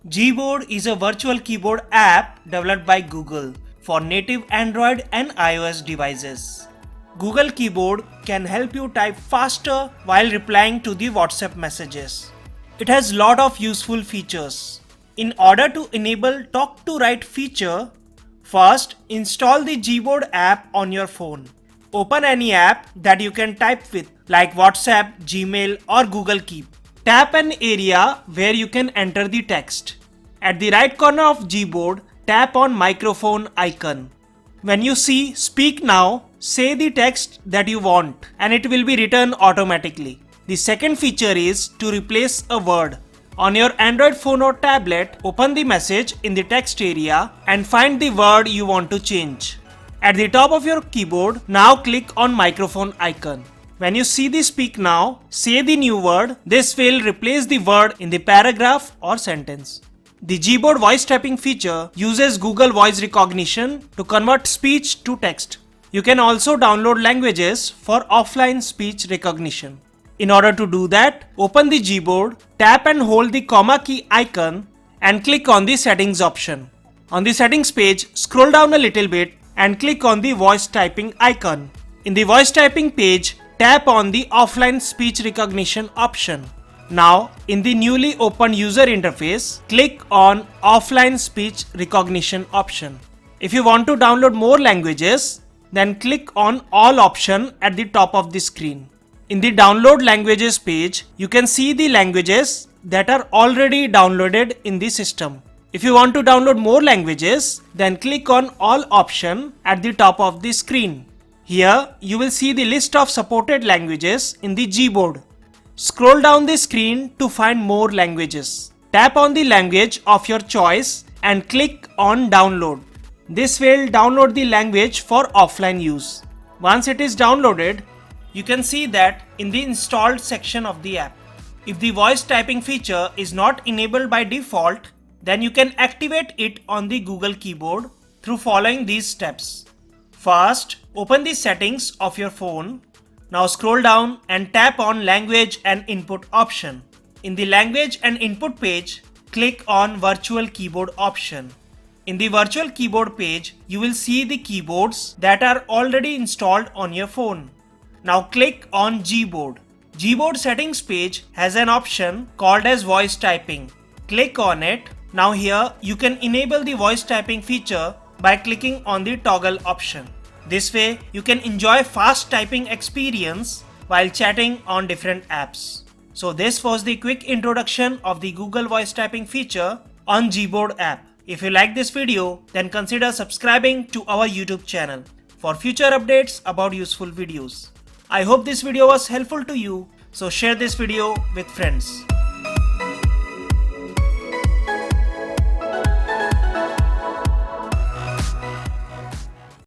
Gboard is a virtual keyboard app developed by Google for native Android and iOS devices. Google Keyboard can help you type faster while replying to the WhatsApp messages. It has lot of useful features. In order to enable Talk to Write feature, first install the Gboard app on your phone. Open any app that you can type with like WhatsApp, Gmail or Google Keep. Tap an area where you can enter the text. At the right corner of Gboard, tap on microphone icon. When you see Speak Now, say the text that you want and it will be written automatically. The second feature is to replace a word. On your Android phone or tablet, open the message in the text area and find the word you want to change. At the top of your keyboard, now click on microphone icon. When you see the Speak Now, say the new word. This will replace the word in the paragraph or sentence. The Gboard voice typing feature uses Google Voice Recognition to convert speech to text. You can also download languages for offline speech recognition. In order to do that, open the Gboard, tap and hold the comma key icon and click on the settings option. On the settings page, scroll down a little bit and click on the voice typing icon. In the voice typing page, tap on the offline speech recognition option. Now, in the newly opened user interface, click on offline speech recognition option. If you want to download more languages, then click on all option at the top of the screen. In the download languages page, you can see the languages that are already downloaded in the system. If you want to download more languages, then click on all option at the top of the screen. Here, you will see the list of supported languages in the Gboard. Scroll down the screen to find more languages. Tap on the language of your choice and click on download. This will download the language for offline use. Once it is downloaded, you can see that in the installed section of the app. If the voice typing feature is not enabled by default, then you can activate it on the Google Keyboard through following these steps. First, open the settings of your phone. Now scroll down and tap on Language and Input option. In the Language and Input page, click on Virtual Keyboard option. In the Virtual Keyboard page, you will see the keyboards that are already installed on your phone. Now click on Gboard. Gboard settings page has an option called as Voice Typing. Click on it. Now here you can enable the voice typing feature by clicking on the toggle option. This way you can enjoy fast typing experience while chatting on different apps. So this was the quick introduction of the Google Voice Typing feature on Gboard app. If you like this video, then consider subscribing to our YouTube channel for future updates about useful videos. I hope this video was helpful to you, so share this video with friends.